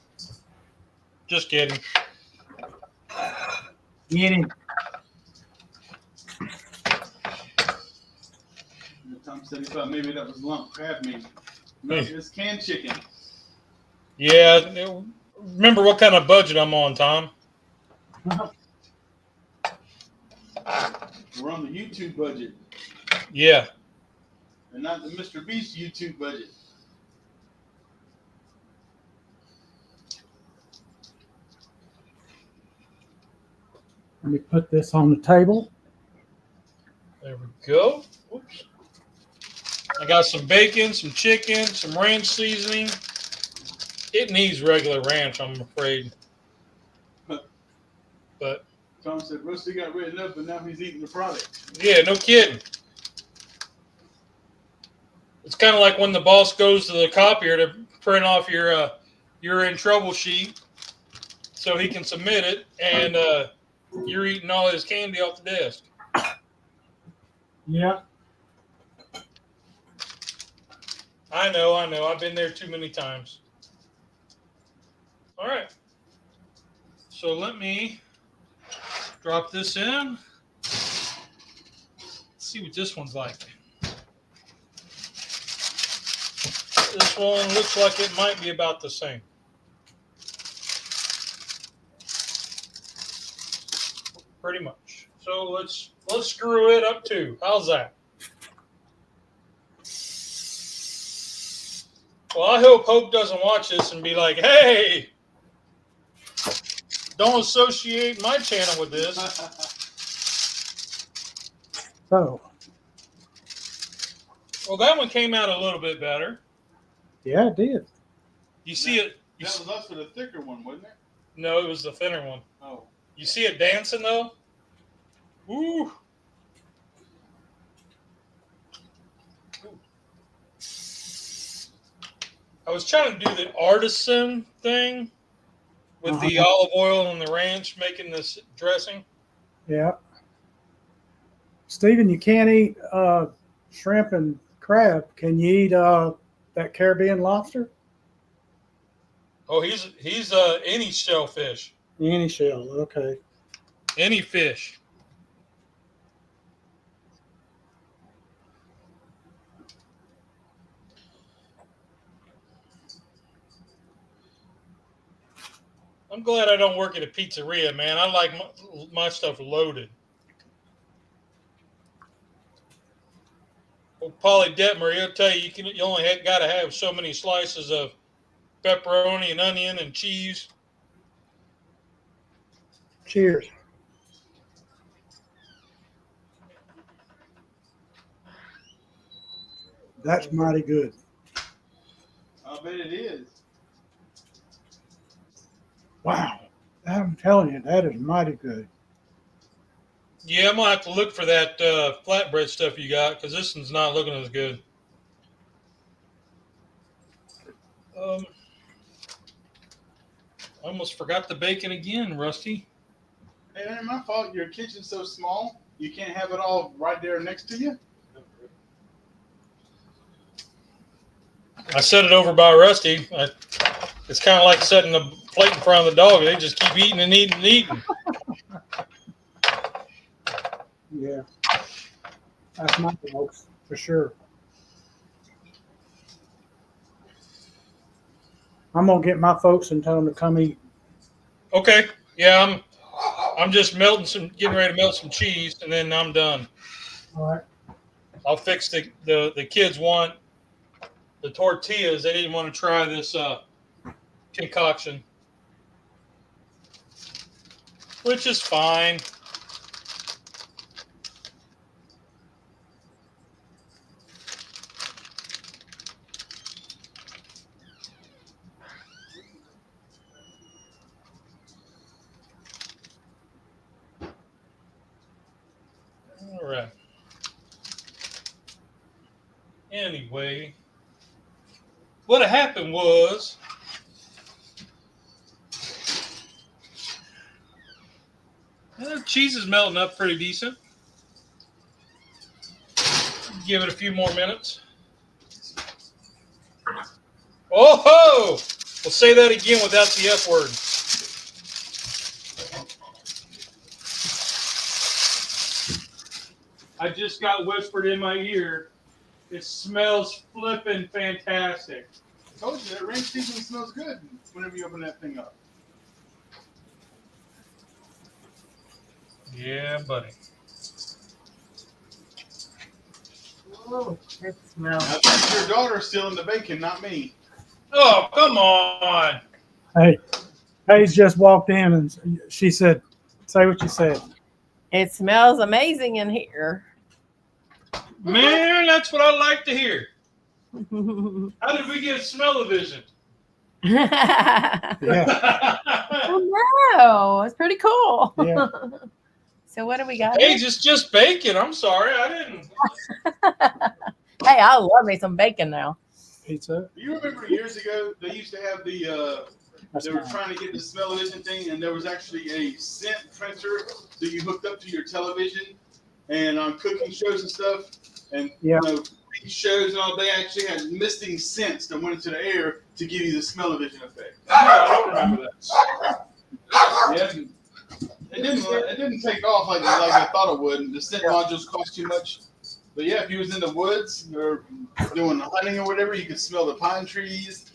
Just kidding. Get him. Tom said he thought maybe that was lump crab meat. No, it's canned chicken. Yeah. Remember what kind of budget I'm on, Tom? We're on the YouTube budget. Yeah. And not the Mr. Beast YouTube budget. Let me put this on the table. There we go. Oops. I got some bacon, some chicken, some ranch seasoning. It needs regular ranch, I'm afraid. But Tom said Rusty got written up, and now he's eating the product. yeah, no kidding. It's kind of like when the boss goes to the copier to print off your "you're in trouble" sheet, so he can submit it, and you're eating all his candy off the desk. Yeah. I know. I've been there too many times. All right. So let me drop this in. Let's see what this one's like. This one looks like it might be about the same. Pretty much. So let's screw it up too. How's that? Well, I hope Hope doesn't watch this and be like, hey, don't associate my channel with this. So, Well, that one came out a little bit better. yeah, it did. You see it? That was us for the thicker one, wasn't it? No, it was the thinner one. Oh. You see it dancing though? Ooh. I was trying to do the artisan thing with the olive oil and the ranch making this dressing. Yeah. Stephen, you can't eat shrimp and crab. Can you eat that Caribbean lobster? Oh, he's any shellfish, Any shell. Okay. any fish. I'm glad I don't work at a pizzeria, man. I like my stuff loaded. Well, Paulie Detmer, he'll tell you you only got to have so many slices of pepperoni and onion and cheese. Cheers. That's mighty good. I bet it is. Wow. I'm telling you, that is mighty good. Yeah, I'm gonna have to look for that flatbread stuff you got because this one's not looking as good. I almost forgot the bacon again, Rusty. Hey, that ain't my fault. Your kitchen's so small, you can't have it all right there next to you. I set it over by Rusty. It's kind of like setting the plate in front of the dog. They just keep eating and eating and eating. Yeah. That's my folks, for sure. I'm going to get my folks and tell them to come eat. Okay. Yeah, I'm just getting ready to melt some cheese, and then I'm done. All right. I'll fix the kids want the tortillas. They didn't want to try this concoction, which is fine. All right. Anyway, what happened was cheese is melting up pretty decent. Give it a few more minutes. Oh ho! We'll say that again without the F word. I just got whispered in my ear. It smells flippin' fantastic. I told you that ranch seasoning smells good whenever you open that thing up. Yeah, buddy. Oh, it smells. I think your daughter's stealing the bacon, not me. Oh, come on. Hey, Paige just walked in and she said, say what you said. It smells amazing in here. Man, that's what I like to hear. How did we get smell-o-vision? Yeah. Oh no, it's pretty cool. Yeah. So what do we got? Hey, here? just bacon. I'm sorry, I didn't. Hey, I love me some bacon now. Pizza. Do you remember years ago they used to have That's they were fine. trying to get the smell-o-vision thing, and there was actually a scent printer that you hooked up to your television, and on cooking shows and stuff, and Yeah. you know, these shows and all, they actually had misting scents that went into the air to give you the smell-o-vision effect. I don't remember that. Yeah, it didn't take off like I thought it would. The scent modules cost too much. But yeah, if you was in the woods or doing hunting or whatever, you could smell the pine trees.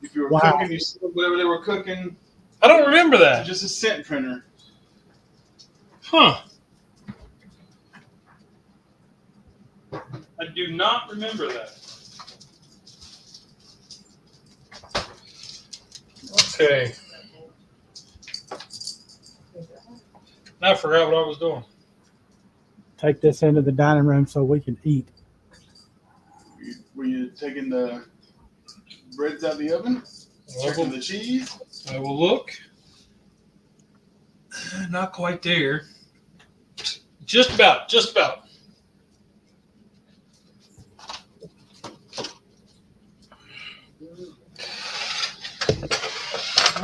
If you were cooking, you smelled whatever they were cooking. I don't remember that. It's just a scent printer. Huh. I do not remember that. Okay. I forgot what I was doing. take this into the dining room so we can eat. Were you taking the breads out of the oven? Checking the cheese? I will look. Not quite there. Just about.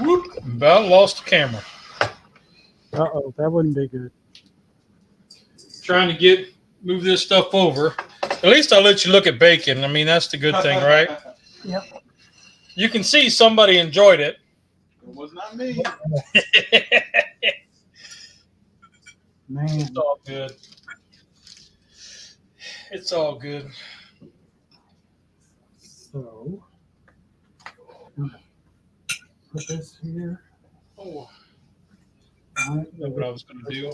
Whoop, about lost the camera. Uh-oh, that wouldn't be good. Trying to move this stuff over. At least I'll let you look at bacon. I mean, that's the good thing, right? Yep. You can see somebody enjoyed it. It was not me. Man. It's all good. It's all good. So, put this here. Oh, All right. I know what I was going to do.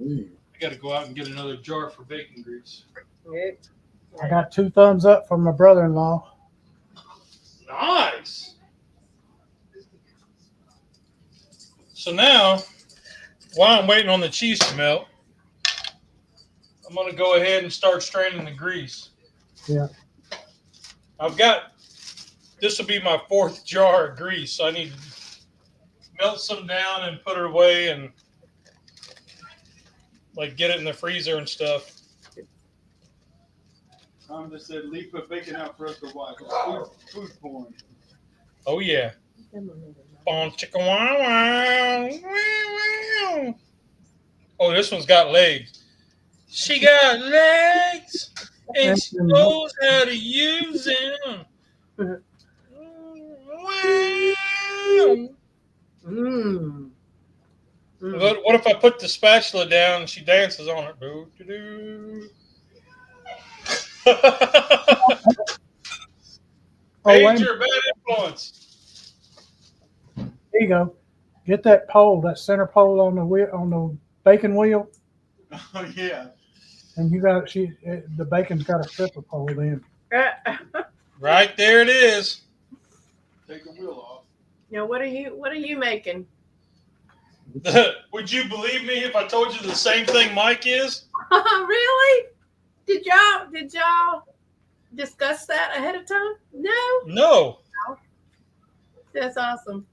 I got to go out and get another jar for bacon grease. I got 2 thumbs up from my brother-in-law. Nice. So now, while I'm waiting on the cheese to melt, I'm going to go ahead and start straining the grease. Yeah. This will be my 4th jar of grease. So I need to melt some down and put it away and like get it in the freezer and stuff. Tom just said, Lee put bacon out for us to watch. Food porn. Oh, yeah. Bon chicken wow wow. Oh, this one's got legs. She got legs and she knows how to use them. Wow. What if I put the spatula down and she dances on it? Doo-doo-doo. Major bad influence. There you go. Get that pole, that center pole on the wheel, on the bacon wheel, Oh, yeah. and you got the bacon's got a stripper pole in. Right there it is. Take the wheel off. Now, what are you making? Would you believe me if I told you the same thing Mike is? Really? Did y'all discuss that ahead of time? No. No. That's awesome.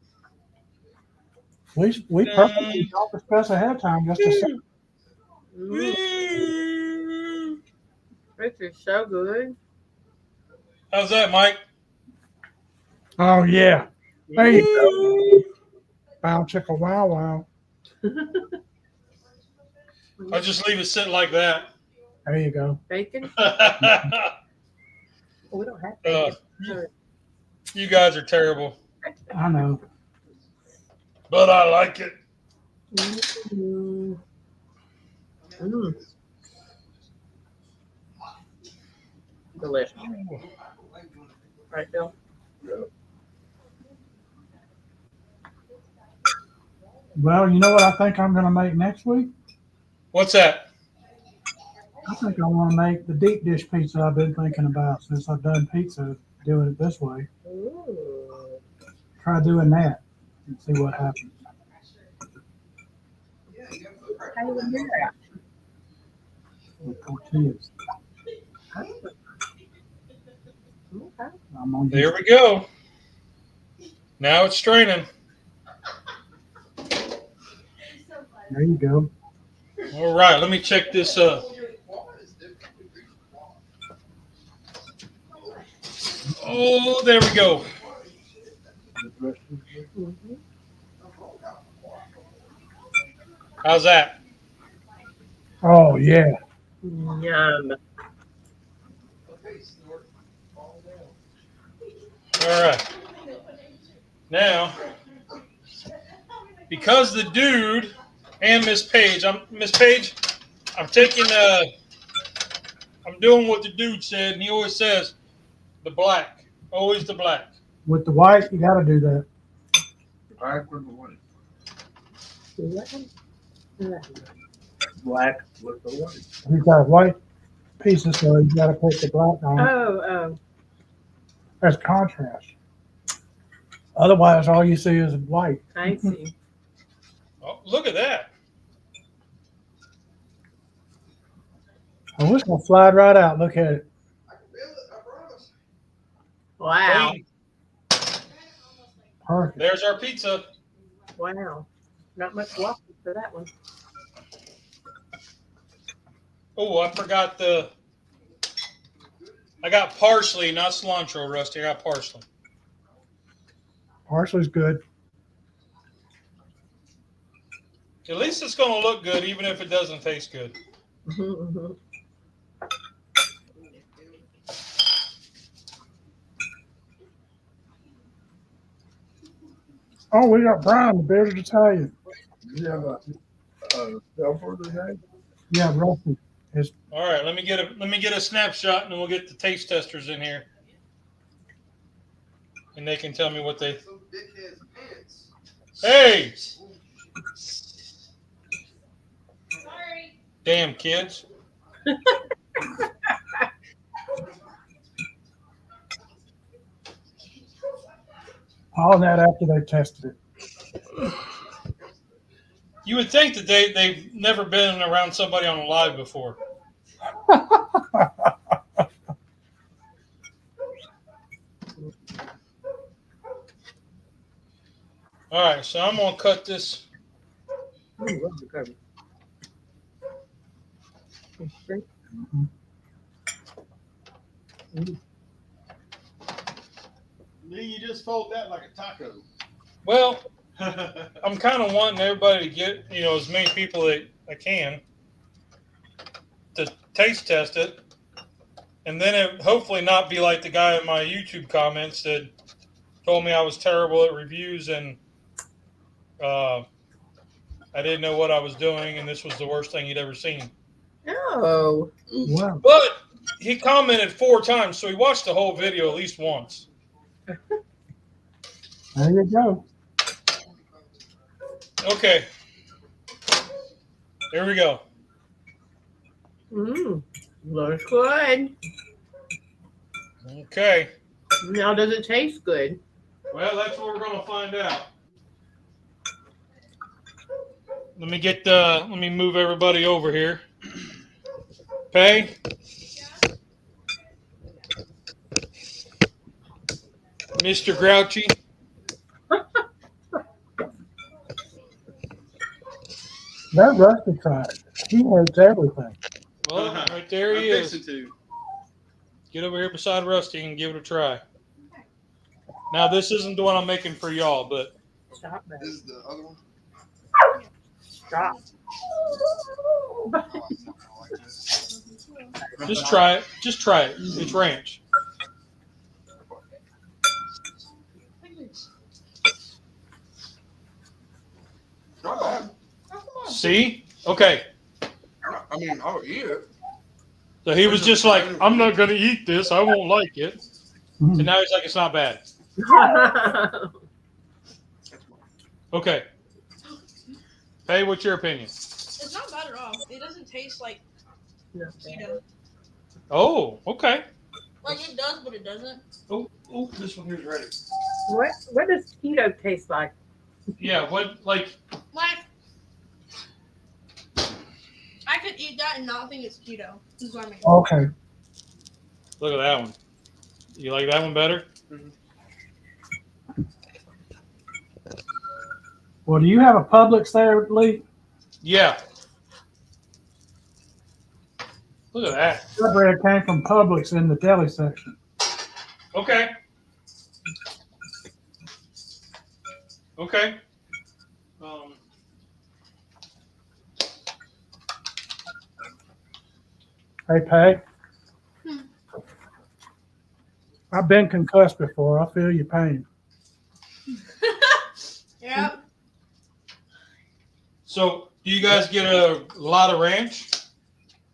We purposely don't discuss ahead of time just to say. This is so good. How's that, Mike? Oh yeah. There you go. Bow chicka wow wow. I'll just leave it sitting like that. There you go. Bacon? We don't have You guys are terrible, I know. but I like it. Delicious. Right, Bill? Well, you know what I think I'm going to make next week? What's that? I think I want to make the deep dish pizza I've been thinking about since I've done pizza, doing it this way. Ooh. Try doing that and see what happens. How you would do that? With tortillas. Okay. I'm on There we go. Now it's straining. There you go. All right, let me check this up. Oh, there we go. How's that? Oh yeah. Yum. All right. Now, because the dude and Miss Page, I'm taking I'm doing what the dude said, and he always says the black, always the black. With the white, you got to do that. Black with the white. Yeah. Black with the white. He's got white pieces, so you got to put the black on. Oh, As contrast. Otherwise, all you see is white. I see. Oh, look at that. Oh, it's gonna slide right out. Look at it. Wow. Hey, Perfect. there's our pizza. Wow. Not much waffle for that one. Oh, I forgot I got parsley, not cilantro, Rusty. I got parsley. Parsley's good. At least it's going to look good, even if it doesn't taste good. Oh, we got Brian, the bearded Italian. You have a cell for today? Yeah, Rusty. All right, let me get a snapshot, and then we'll get the taste testers in here, and they can tell me what they. Hey! Sorry. Damn kids! All that after they tested it. You would think that they've never been around somebody on a live before. All right, so I'm gonna cut this. You just fold that like a taco. Well, I'm kind of wanting everybody to get, as many people that I can to taste test it, and then it hopefully not be like the guy in my YouTube comments that told me I was terrible at reviews and I didn't know what I was doing, and this was the worst thing he'd ever seen. Oh. Wow. But he commented 4 times, so he watched the whole video at least once. There you go. Okay. Here we go. Looks good. Okay. Now, does it taste good? Well, that's what we're going to find out. Let me move everybody over here. Pay. Mr. Grouchy. That Rusty tried. He knows everything. Well, right there he I'm is. fixing to. Get over here beside Rusty and give it a try. Now, this isn't the one I'm making for y'all, but Stop that. This is the other one. Stop. just try it. Just try it. It's ranch. Not bad. See? Okay. I mean, I'll eat it. So he was just like, I'm not going to eat this. I won't like it. Mhm. And now he's like, it's not bad. Okay. Hey, what's your opinion? It's not bad at all. It doesn't taste like keto. Oh, okay. Like it does, but it doesn't. Oh, this one here's ready. What does keto taste like? Yeah, what, like, Like I could eat that and not think it's keto. This is what I mean. Okay. look at that one. You like that one better? Well, do you have a Publix there, Lee? Yeah. Look at that. That bread came from Publix in the deli section. Okay. Okay. Hey, Peg. I've been concussed before. I feel your pain. Yep. So, do you guys get a lot of ranch?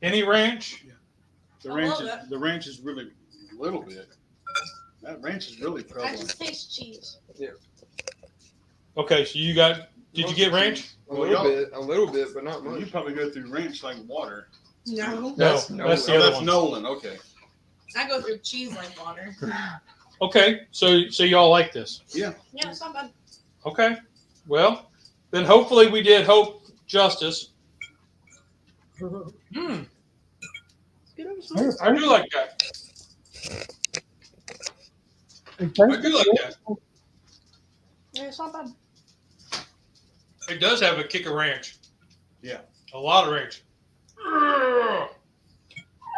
Any ranch? The I ranch love is it. the ranch is really a little bit. That ranch is really I prevalent. just taste cheese. Okay, so you got. Did you get ranch? A Well, little bit, but not You much. probably go through ranch like water. No. That's No, that's the Oh, other that's one. Nolan. Okay. I go through cheese like water. Okay, so y'all like this? Yeah, it's not bad. Okay, well, then hopefully we did Hope justice. You know, it's I do like that. I do like that. Yeah, it's not bad. It does have a kick of ranch. Yeah. A lot of ranch.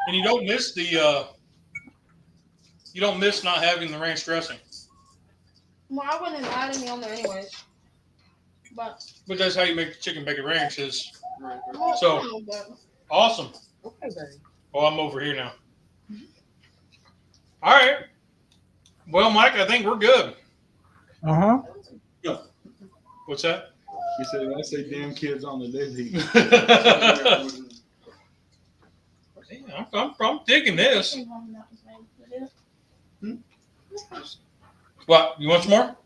And you don't miss the you don't miss not having the ranch dressing. Well, I wouldn't add any on there anyways. But That's how you make the chicken bacon ranch is well, So- I don't know, but awesome. Okay, buddy. Oh, I'm over here now. All right. Well, Mike, I think we're good. Uh-huh. What's that? He said, I say damn kids on the daily. I'm digging this. that was made. It is. What? You want some more?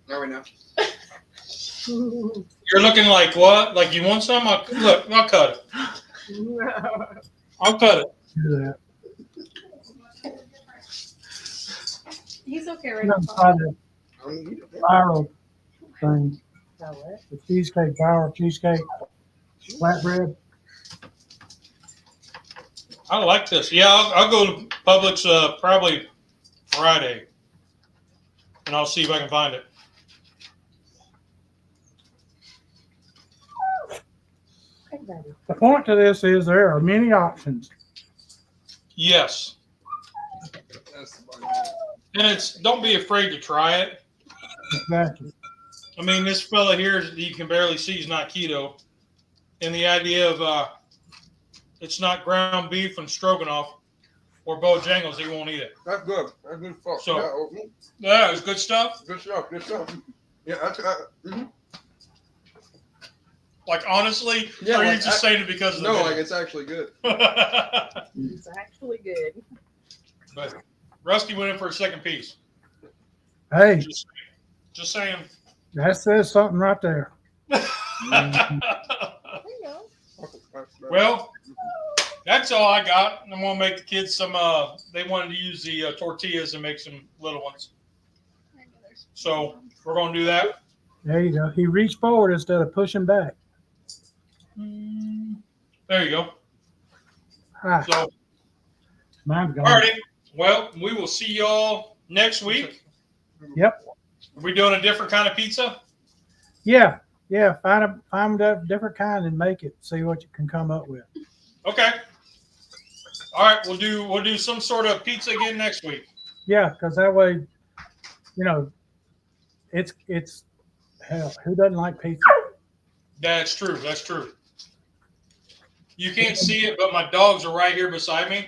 No, we know. You're looking like what? Like you want some? I'll cut it. I'll cut it. Do that. He's okay right I'm now. gonna try the viral thing. The cheesecake, viral cheesecake, flatbread. I like this. Yeah, I'll go to Publix probably Friday, and I'll see if I can find it. Okay, buddy. The point to this is there are many options. Yes, and don't be afraid to try it. Exactly. I mean, this fella here, you can barely see he's not keto, and the idea of it's not ground beef and stroganoff or Bojangles, he won't eat it. That's good. That's good stuff. So- Yeah, it's good stuff. Good stuff. Good stuff. Yeah, that's Like honestly, Yeah, or are you like, just saying it because of the no, video? like it's actually good. It's actually good. But Rusty went in for a second piece. Hey, Just saying. that says something right there. There you go. Well, that's all I got. I'm gonna make the kids some. They wanted to use the tortillas and make some little ones, so we're gonna do that. There you go. He reached forward instead of pushing back. There you go. Ah, So, mine's gone. alrighty. Well, we will see y'all next week. Yep. Are we doing a different kind of pizza? Yeah. Find a different kind and make it. See what you can come up with. Okay. All right. We'll do some sort of pizza again next week. Yeah, because that way, it's hell. Who doesn't like pizza? That's true. That's true. You can't see it, but my dogs are right here beside me.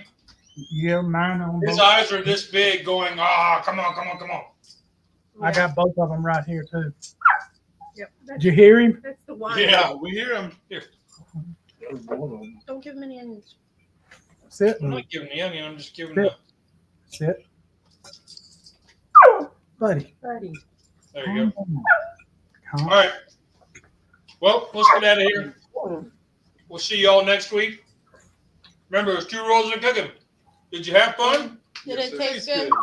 Yeah, mine on His both. eyes are this big, going, come on. I got both of them right here too. Yep. Did you hear him? That's the one. Yeah. We hear him. Don't give him any onions. Sit. I'm not giving the onion. I'm just giving Sit. the. Sit. Buddy. Buddy. There you go. Come All on. right. Well, let's get out of here. We'll see y'all next week. Remember, there's 2 rules in cooking. Did you have fun? Did Yes, it it taste is good? good.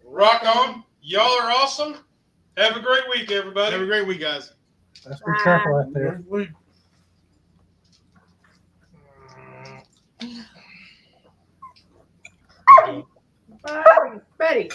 Rock on. Y'all are awesome. Have a great week, everybody. Have a great week, guys. Let's be careful out there. Bye. Betty.